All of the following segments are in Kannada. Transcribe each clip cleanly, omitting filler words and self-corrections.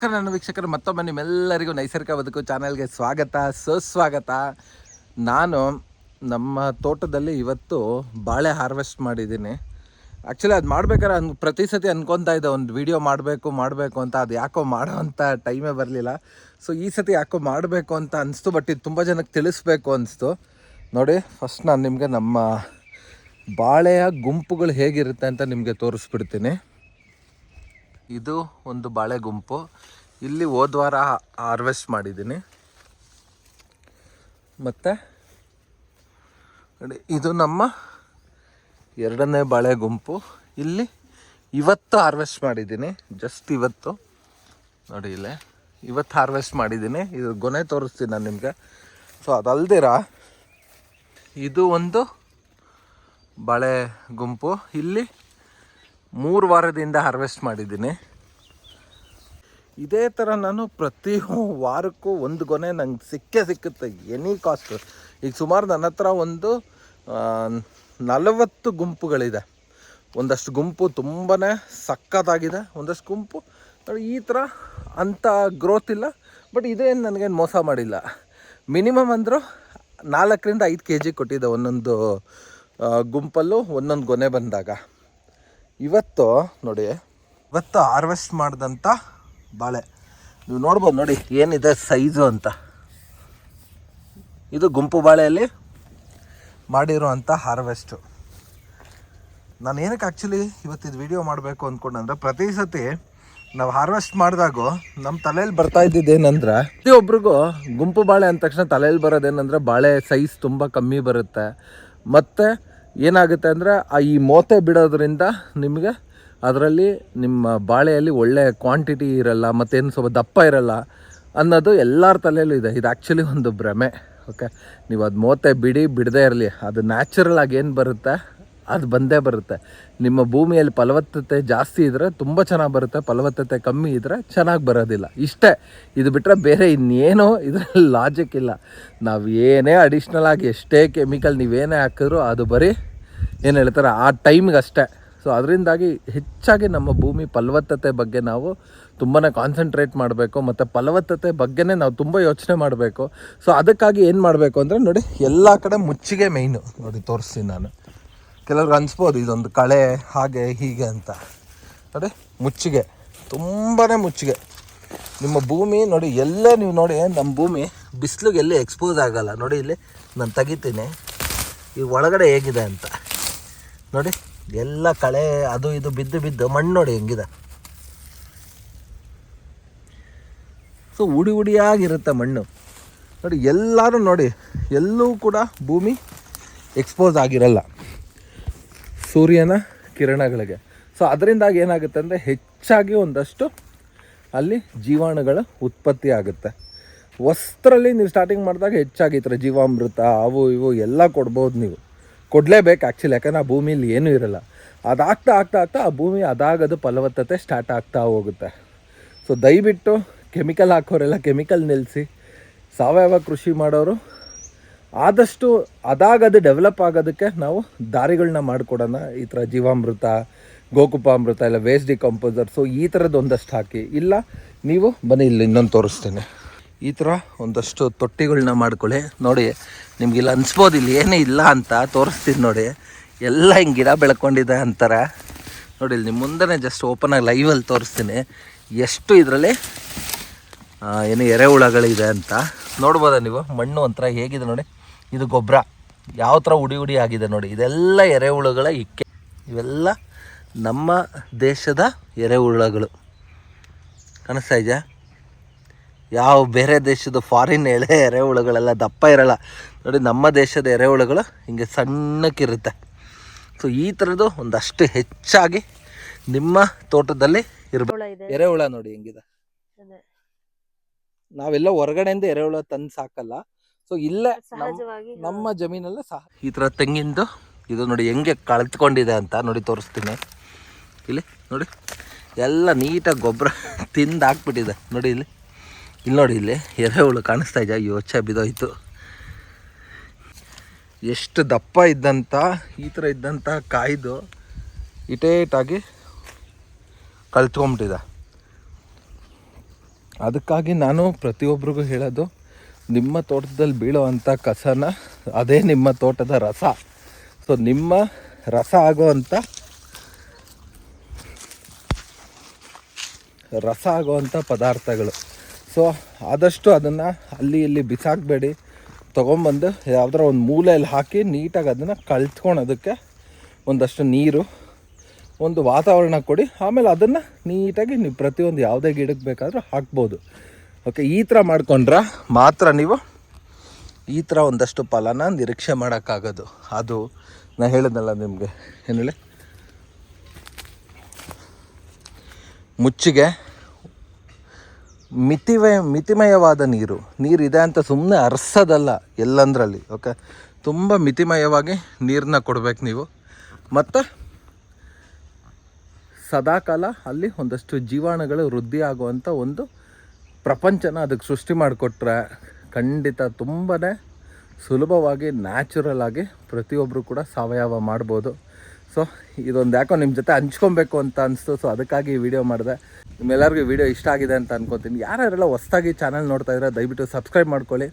ನಮಸ್ಕಾರ ನನ್ನ ವೀಕ್ಷಕರು, ಮತ್ತೊಮ್ಮೆ ನಿಮ್ಮೆಲ್ಲರಿಗೂ ನೈಸರ್ಗಿಕ ಬದುಕು ಚಾನಲ್ಗೆ ಸ್ವಾಗತ ಸುಸ್ವಾಗತ. ನಾನು ನಮ್ಮ ತೋಟದಲ್ಲಿ ಇವತ್ತು ಬಾಳೆ ಹಾರ್ವೆಸ್ಟ್ ಮಾಡಿದ್ದೀನಿ. ಆ್ಯಕ್ಚುಲಿ ಅದು ಮಾಡ್ಬೇಕಾದ್ರೆ ಪ್ರತಿ ಸತಿ ಅನ್ಕೊತಾ ಇದ್ದೆ ಒಂದು ವಿಡಿಯೋ ಮಾಡಬೇಕು ಅಂತ. ಅದು ಯಾಕೋ ಮಾಡೋ ಅಂಥ ಟೈಮೇ ಬರಲಿಲ್ಲ. ಸೊ ಈ ಸತಿ ಯಾಕೋ ಮಾಡಬೇಕು ಅಂತ ಅನಿಸ್ತು. ಬಟ್ ಇದು ತುಂಬ ಜನಕ್ಕೆ ತಿಳಿಸ್ಬೇಕು ಅನಿಸ್ತು. ನೋಡಿ, ಫಸ್ಟ್ ನಾನು ನಿಮಗೆ ನಮ್ಮ ಬಾಳೆಯ ಗುಂಪುಗಳು ಹೇಗಿರುತ್ತೆ ಅಂತ ನಿಮಗೆ ತೋರಿಸ್ಬಿಡ್ತೀನಿ. ಇದು ಒಂದು ಬಾಳೆ ಗುಂಪು. ಇಲ್ಲಿ ಹೋದ ವಾರ ಹಾರ್ವೆಸ್ಟ್ ಮಾಡಿದ್ದೀನಿ. ಮತ್ತು ಇದು ನಮ್ಮ ಎರಡನೇ ಬಾಳೆ ಗುಂಪು. ಇಲ್ಲಿ ಇವತ್ತು ಹಾರ್ವೆಸ್ಟ್ ಮಾಡಿದ್ದೀನಿ, ಜಸ್ಟ್ ಇವತ್ತು ನೋಡಿ. ಇಲ್ಲೇ ಇವತ್ತು ಹಾರ್ವೆಸ್ಟ್ ಮಾಡಿದ್ದೀನಿ. ಇದು ಗೊನೆ ತೋರಿಸ್ತೀನಿ ನಾನು ನಿಮಗೆ. ಸೊ ಅದಲ್ದಿರ ಇದು ಒಂದು ಬಾಳೆ ಗುಂಪು. ಇಲ್ಲಿ 3 ವಾರದಿಂದ ಹಾರ್ವೆಸ್ಟ್ ಮಾಡಿದ್ದೀನಿ. ಇದೇ ಥರ ನಾನು ಪ್ರತಿ ವಾರಕ್ಕೂ ಒಂದು ಗೊನೆ ನಂಗೆ ಸಿಕ್ಕುತ್ತೆ, ಎನಿ ಕಾಸ್ಟ್. ಈಗ ಸುಮಾರು ನನ್ನ ಹತ್ರ ಒಂದು 40 ಗುಂಪುಗಳಿದೆ. ಒಂದಷ್ಟು ಗುಂಪು ತುಂಬಾ ಸಕ್ಕತ್ತಾಗಿದೆ, ಒಂದಷ್ಟು ಗುಂಪು ಈ ಥರ ಅಂಥ ಗ್ರೋತ್ ಇಲ್ಲ. ಬಟ್ ಇದೇನು ನನಗೇನು ಮೋಸ ಮಾಡಿಲ್ಲ. ಮಿನಿಮಮ್ ಅಂದರೂ 4ರಿಂದ 5 kg ಕೊಟ್ಟಿದ್ದೆ ಒಂದೊಂದು ಗುಂಪಲ್ಲೂ ಒಂದೊಂದು ಗೊನೆ ಬಂದಾಗ. ಇವತ್ತು ನೋಡಿ, ಇವತ್ತು ಹಾರ್ವೆಸ್ಟ್ ಮಾಡಿದಂಥ ಬಾಳೆ ನೀವು ನೋಡ್ಬೋದು. ನೋಡಿ ಏನಿದೆ ಸೈಜು ಅಂತ. ಇದು ಗುಂಪು ಬಾಳೆಯಲ್ಲಿ ಮಾಡಿರೋ ಅಂಥ ಹಾರ್ವೆಸ್ಟು. ನಾನು ಏನಕ್ಕೆ ಆ್ಯಕ್ಚುಲಿ ಇವತ್ತಿದು ವಿಡಿಯೋ ಮಾಡಬೇಕು ಅಂದ್ಕೊಂಡಂದ್ರೆ, ಪ್ರತಿ ಸತಿ ನಾವು ಹಾರ್ವೆಸ್ಟ್ ಮಾಡಿದಾಗೂ ನಮ್ಮ ತಲೆಯಲ್ಲಿ ಬರ್ತಾ ಇದ್ದಿದ್ದೇನೆಂದ್ರೆ, ಪ್ರತಿಯೊಬ್ಬರಿಗೂ ಗುಂಪು ಬಾಳೆ ಅಂದ ತಕ್ಷಣ ತಲೆಯಲ್ಲಿ ಬರೋದೇನೆಂದರೆ ಬಾಳೆ ಸೈಜ್ ತುಂಬ ಕಮ್ಮಿ ಬರುತ್ತೆ. ಮತ್ತು ಏನಾಗುತ್ತೆ ಅಂದರೆ ಈ ಮೋತೆ ಬಿಡೋದ್ರಿಂದ ನಿಮಗೆ ಅದರಲ್ಲಿ ನಿಮ್ಮ ಬಾಳೆಯಲ್ಲಿ ಒಳ್ಳೆ ಕ್ವಾಂಟಿಟಿ ಇರಲ್ಲ, ಮತ್ತೇನು ಸ್ವಲ್ಪ ದಪ್ಪ ಇರಲ್ಲ ಅನ್ನೋದು ಎಲ್ಲರ ತಲೆಯಲ್ಲೂ ಇದೆ. ಇದು ಆ್ಯಕ್ಚುಲಿ ಒಂದು ಭ್ರಮೆ. ಓಕೆ, ನೀವು ಅದು ಮೋತೆ ಬಿಡದೇ ಇರಲಿ, ಅದು ನ್ಯಾಚುರಲ್ ಆಗಿ ಏನು ಬರುತ್ತೆ ಅದು ಬಂದೇ ಬರುತ್ತೆ. ನಿಮ್ಮ ಭೂಮಿಯಲ್ಲಿ ಫಲವತ್ತತೆ ಜಾಸ್ತಿ ಇದ್ದರೆ ತುಂಬ ಚೆನ್ನಾಗಿ ಬರುತ್ತೆ, ಫಲವತ್ತತೆ ಕಮ್ಮಿ ಇದ್ದರೆ ಚೆನ್ನಾಗಿ ಬರೋದಿಲ್ಲ. ಇಷ್ಟೇ, ಇದು ಬಿಟ್ಟರೆ ಬೇರೆ ಇನ್ನೇನೋ ಇದರಲ್ಲಿ ಲಾಜಿಕ್ ಇಲ್ಲ. ನಾವು ಏನೇ ಅಡಿಷ್ನಲ್ ಆಗಿ ಎಷ್ಟೇ ಕೆಮಿಕಲ್ ನೀವೇನೇ ಹಾಕಿದ್ರು ಅದು ಬರೀ ಏನು ಹೇಳ್ತಾರೆ ಆ ಟೈಮ್ಗೆ ಅಷ್ಟೇ. ಸೊ ಅದರಿಂದಾಗಿ ಹೆಚ್ಚಾಗಿ ನಮ್ಮ ಭೂಮಿ ಫಲವತ್ತತೆ ಬಗ್ಗೆ ನಾವು ತುಂಬಾ ಕಾನ್ಸಂಟ್ರೇಟ್ ಮಾಡಬೇಕು, ಮತ್ತು ಫಲವತ್ತತೆ ಬಗ್ಗೆನೇ ನಾವು ತುಂಬ ಯೋಚನೆ ಮಾಡಬೇಕು. ಸೊ ಅದಕ್ಕಾಗಿ ಏನು ಮಾಡಬೇಕು ಅಂದರೆ, ನೋಡಿ ಎಲ್ಲ ಕಡೆ ಮುಚ್ಚಿಗೆ ಮೇಯ್ನು. ನೋಡಿ ತೋರಿಸ್ತೀನಿ ನಾನು. ಕೆಲವ್ರಿಗೆ ಅನಿಸ್ಬೋದು ಇದೊಂದು ಕಳೆ ಹಾಗೆ ಹೀಗೆ ಅಂತ. ನೋಡಿ ಮುಚ್ಚಿಗೆ, ತುಂಬಾ ಮುಚ್ಚಿಗೆ. ನಿಮ್ಮ ಭೂಮಿ ನೋಡಿ ಎಲ್ಲೇ ನೀವು ನೋಡಿ, ನಮ್ಮ ಭೂಮಿ ಬಿಸಿಲಿಗೆ ಎಲ್ಲಿ ಎಕ್ಸ್ಪೋಸ್ ಆಗೋಲ್ಲ. ನೋಡಿ ಇಲ್ಲಿ ನಾನು ತೆಗಿತೀನಿ, ಈ ಒಳಗಡೆ ಹೇಗಿದೆ ಅಂತ ನೋಡಿ. ಎಲ್ಲ ಕಳೆ ಅದು ಇದು ಬಿದ್ದು ಮಣ್ಣು ನೋಡಿ ಹೆಂಗಿದೆ. ಸೊ ಉಡಿಯಾಗಿರುತ್ತೆ ಮಣ್ಣು ನೋಡಿ. ಎಲ್ಲರೂ ನೋಡಿ, ಎಲ್ಲೂ ಕೂಡ ಭೂಮಿ ಎಕ್ಸ್ಪೋಸ್ ಆಗಿರಲ್ಲ ಸೂರ್ಯನ ಕಿರಣಗಳಿಗೆ. ಸೊ ಅದರಿಂದಾಗಿ ಏನಾಗುತ್ತೆ ಅಂದರೆ, ಹೆಚ್ಚಾಗಿ ಒಂದಷ್ಟು ಅಲ್ಲಿ ಜೀವಾಣುಗಳ ಉತ್ಪತ್ತಿ ಆಗುತ್ತೆ. ವಸ್ತ್ರಲ್ಲಿ ನೀವು ಸ್ಟಾರ್ಟಿಂಗ್ ಮಾಡಿದಾಗ ಹೆಚ್ಚಾಗಿ ಈ ಥರ ಜೀವಾಮೃತ ಅವು ಇವು ಎಲ್ಲ ಕೊಡ್ಬೋದು. ನೀವು ಕೊಡಲೇಬೇಕು ಆ್ಯಕ್ಚುಲಿ, ಯಾಕಂದರೆ ಆ ಭೂಮಿಲಿ ಏನೂ ಇರಲ್ಲ. ಅದಾಗ್ತಾ ಆ ಭೂಮಿ ಅದಾಗದು ಫಲವತ್ತತೆ ಸ್ಟಾರ್ಟ್ ಆಗ್ತಾ ಹೋಗುತ್ತೆ. ಸೊ ದಯವಿಟ್ಟು ಕೆಮಿಕಲ್ ಹಾಕೋರೆಲ್ಲ ಕೆಮಿಕಲ್ ನಿಲ್ಲಿಸಿ, ಸಾವಯವ ಕೃಷಿ ಮಾಡೋರು ಆದಷ್ಟು ಅದಾಗದು ಡೆವಲಪ್ ಆಗೋದಕ್ಕೆ ನಾವು ದಾರಿಗಳನ್ನ ಮಾಡಿಕೊಡೋಣ. ಈ ಥರ ಜೀವಾಮೃತ, ಗೋಕುಪಾಮೃತ ಎಲ್ಲ ವೇಸ್ಟ್ ಡಿಕಂಪೋಸರ್, ಸೊ ಈ ಥರದ್ದು ಒಂದಷ್ಟು ಹಾಕಿ. ಇಲ್ಲ ನೀವು ಬನ್ನಿ, ಇಲ್ಲಿ ಇನ್ನೊಂದು ತೋರಿಸ್ತೀನಿ. ಈ ಥರ ಒಂದಷ್ಟು ತೊಟ್ಟಿಗಳನ್ನ ಮಾಡ್ಕೊಳ್ಳಿ. ನೋಡಿ ನಿಮಗಿಲ್ಲ ಅನಿಸ್ಬೋದು ಇಲ್ಲಿ ಏನೂ ಇಲ್ಲ ಅಂತ. ತೋರಿಸ್ತೀನಿ ನೋಡಿ, ಎಲ್ಲ ಹಿಂಗೆ ಗಿಡ ಬೆಳ್ಕೊಂಡಿದೆ ಅಂತಾರೆ. ನೋಡಿ ಇಲ್ಲಿ ನಿಮ್ಮ ಮುಂದೆ ಜಸ್ಟ್ ಓಪನಾಗಿ ಲೈವಲ್ಲಿ ತೋರಿಸ್ತೀನಿ ಎಷ್ಟು ಇದರಲ್ಲಿ ಏನು ಎರೆಹುಳಗಳಿದೆ ಅಂತ. ನೋಡ್ಬೋದಾ ನೀವು, ಮಣ್ಣು ಒಂಥರ ಹೇಗಿದೆ ನೋಡಿ. ಇದು ಗೊಬ್ಬರ ಯಾವ ಥರ ಉಡಿ ಆಗಿದೆ ನೋಡಿ. ಇದೆಲ್ಲ ಎರೆಹುಳುಗಳ ಇಕ್ಕೆ. ಇವೆಲ್ಲ ನಮ್ಮ ದೇಶದ ಎರೆಹುಳುಗಳು. ಕಾಣಿಸ್ತಾ ಇದೆಯಾ? ಯಾವ ಬೇರೆ ದೇಶದ ಫಾರಿನ್ ಎರೆಹುಳುಗಳೆಲ್ಲ ದಪ್ಪ ಇರಲ್ಲ ನೋಡಿ. ನಮ್ಮ ದೇಶದ ಎರೆಹುಳುಗಳು ಹಿಂಗೆ ಸಣ್ಣಕ್ಕಿರುತ್ತೆ. ಸೊ ಈ ಥರದ್ದು ಒಂದಷ್ಟು ಹೆಚ್ಚಾಗಿ ನಿಮ್ಮ ತೋಟದಲ್ಲಿ ಇರಬೇಕು. ಎರೆಹುಳ ನೋಡಿ ಹೆಂಗಿದೆ. ನಾವೆಲ್ಲ ಹೊರಗಡೆಯಿಂದ ಎರೆಹುಳ ತಂದು ಸಾಕಲ್ಲ. ಸೊ ಇಲ್ಲೇ ನಮ್ಮ ಜಮೀನಲ್ಲೇ ಸಹ ಈ ಥರ ತೆಂಗಿಂದು ಇದು ನೋಡಿ ಹೆಂಗೆ ಕಳೆದುಕೊಂಡಿದೆ ಅಂತ ನೋಡಿ ತೋರಿಸ್ತೀನಿ. ಇಲ್ಲಿ ನೋಡಿ ಎಲ್ಲ ನೀಟಾಗಿ ಗೊಬ್ಬರ ತಿಂದು ಹಾಕ್ಬಿಟ್ಟಿದೆ ನೋಡಿ. ಇಲ್ಲಿ ನೋಡಿ, ಇಲ್ಲಿ ಎರೆಹುಳು ಕಾಣಿಸ್ತಾ ಇದೆಯಾ? ಯೋಚನೆ ಬಿದ್ದೋಯ್ತು. ಎಷ್ಟು ದಪ್ಪ ಇದ್ದಂಥ ಈ ಥರ ಇದ್ದಂಥ ಕಾಯ್ದು ಇಟೇಟಾಗಿ ಕಲ್ತ್ಕೊಂಬಿಟ್ಟಿದೆ. ಅದಕ್ಕಾಗಿ ನಾನು ಪ್ರತಿಯೊಬ್ಬರಿಗೂ ಹೇಳೋದು, ನಿಮ್ಮ ತೋಟದಲ್ಲಿ ಬೀಳೋವಂಥ ಕಸನ ಅದೇ ನಿಮ್ಮ ತೋಟದ ರಸ. ಸೊ ನಿಮ್ಮ ರಸ ಆಗೋವಂಥ ಪದಾರ್ಥಗಳು. ಸೊ ಆದಷ್ಟು ಅದನ್ನು ಅಲ್ಲಿ ಇಲ್ಲಿ ಬಿಸಾಕಬೇಡಿ. ತೊಗೊಂಬಂದು ಯಾವುದರ ಒಂದು ಮೂಲೆಯಲ್ಲಿ ಹಾಕಿ ನೀಟಾಗಿ ಅದನ್ನು ಕಳ್ತ್ಕೊಳೋದಕ್ಕೆ ಒಂದಷ್ಟು ನೀರು, ಒಂದು ವಾತಾವರಣ ಕೊಡಿ. ಆಮೇಲೆ ಅದನ್ನು ನೀಟಾಗಿ ನೀವು ಪ್ರತಿಯೊಂದು ಯಾವುದೇ ಗಿಡಕ್ಕೆ ಬೇಕಾದರೂ ಹಾಕ್ಬೋದು. ಓಕೆ, ಈ ಥರ ಮಾಡ್ಕೊಂಡ್ರೆ ಮಾತ್ರ ನೀವು ಈ ಥರ ಒಂದಷ್ಟು ಫಲನ ನಿರೀಕ್ಷೆ ಮಾಡೋಕ್ಕಾಗೋದು. ಅದು ನಾನು ಹೇಳಿದ್ನಲ್ಲ ನಿಮಗೆ, ಏನು ಹೇಳಿ, ಮುಚ್ಚಿಗೆ ಮಿತಿಮಯವಾದ ನೀರಿದೆ ಅಂತ ಸುಮ್ಮನೆ ಅರ್ಸೋದಲ್ಲ ಎಲ್ಲಂದ್ರಲ್ಲಿ. ಓಕೆ, ತುಂಬ ಮಿತಿಮಯವಾಗಿ ನೀರನ್ನ ಕೊಡಬೇಕು ನೀವು. ಮತ್ತು ಸದಾಕಾಲ ಅಲ್ಲಿ ಒಂದಷ್ಟು ಜೀವಾಣುಗಳು ವೃದ್ಧಿ ಆಗುವಂಥ ಒಂದು ಪ್ರಪಂಚನ ಅದಕ್ಕೆ ಸೃಷ್ಟಿ ಮಾಡಿಕೊಟ್ರೆ ಖಂಡಿತ ತುಂಬಾ ಸುಲಭವಾಗಿ ನ್ಯಾಚುರಲ್ ಆಗಿ ಪ್ರತಿಯೊಬ್ಬರು ಕೂಡ ಸಾವಯವ ಮಾಡ್ಬೋದು. ಸೊ ಇದೊಂದು ಯಾಕೋ ನಿಮ್ಮ ಜೊತೆ ಹಂಚ್ಕೊಬೇಕು ಅಂತ ಅನಿಸ್ತು. ಸೊ ಅದಕ್ಕಾಗಿ ಈ ವಿಡಿಯೋ ಮಾಡಿದೆ. ನಿಮ್ಮೆಲ್ಲರಿಗೂ ವಿಡಿಯೋ ಇಷ್ಟ ಆಗಿದೆ ಅಂತ ಅನ್ಕೊತೀನಿ. ಯಾರ್ಯಾರೆಲ್ಲ ಹೊಸ್ದಾಗಿ ಚಾನಲ್ ನೋಡ್ತಾ ಇದ್ರೆ ದಯವಿಟ್ಟು ಸಬ್ಸ್ಕ್ರೈಬ್ ಮಾಡ್ಕೊಳ್ಳಿ.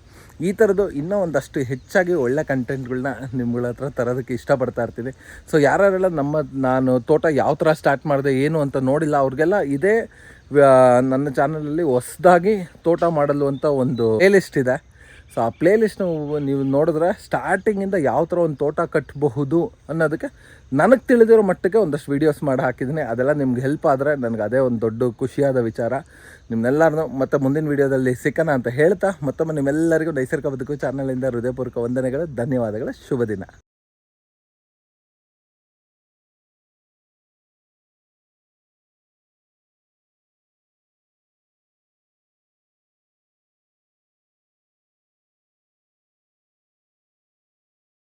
ಈ ಥರದ್ದು ಇನ್ನೂ ಒಂದಷ್ಟು ಹೆಚ್ಚಾಗಿ ಒಳ್ಳೆ ಕಂಟೆಂಟ್ಗಳನ್ನ ನಿಮ್ಗಳ ಹತ್ರ ತರೋದಕ್ಕೆ ಇಷ್ಟಪಡ್ತಾ ಇರ್ತೀನಿ. ಸೊ ಯಾರ್ಯಾರೆಲ್ಲ ನಾನು ತೋಟ ಯಾವ ಥರ ಸ್ಟಾರ್ಟ್ ಮಾಡಿದೆ ಏನು ಅಂತ ನೋಡಿಲ್ಲ, ಅವ್ರಿಗೆಲ್ಲ ಇದೇ ನನ್ನ ಚಾನಲಲ್ಲಿ ಹೊಸ್ದಾಗಿ ತೋಟ ಮಾಡಲು ಅಂತ ಒಂದು ಪ್ಲೇಲಿಸ್ಟ್ ಇದೆ. ಸೊ ಆ ಪ್ಲೇಲಿಸ್ಟ್ ನೀವು ನೋಡಿದ್ರೆ ಸ್ಟಾರ್ಟಿಂಗಿಂದ ಯಾವ ಥರ ಒಂದು ತೋಟ ಕಟ್ಟಬಹುದು ಅನ್ನೋದಕ್ಕೆ ನನಗೆ ತಿಳಿದಿರೋ ಮಟ್ಟಿಗೆ ಒಂದಷ್ಟು ವೀಡಿಯೋಸ್ ಮಾಡಿ ಹಾಕಿದ್ದೀನಿ. ಅದೆಲ್ಲ ನಿಮ್ಗೆ ಹೆಲ್ಪ್ ಆದರೆ ನನಗೆ ಅದೇ ಒಂದು ದೊಡ್ಡ ಖುಷಿಯಾದ ವಿಚಾರ. ನಿಮ್ಮೆಲ್ಲರನ್ನೂ ಮತ್ತೆ ಮುಂದಿನ ವೀಡಿಯೋದಲ್ಲಿ ಸಿಕ್ಕಣ ಅಂತ ಹೇಳ್ತಾ, ಮತ್ತೊಮ್ಮೆ ನಿಮ್ಮೆಲ್ಲರಿಗೂ ನೈಸರ್ಗಿಕ ಬದುಕು ಚಾನಲಿಂದ ಹೃದಯಪೂರ್ವಕ ವಂದನೆಗಳು, ಧನ್ಯವಾದಗಳು, ಶುಭ ದಿನ.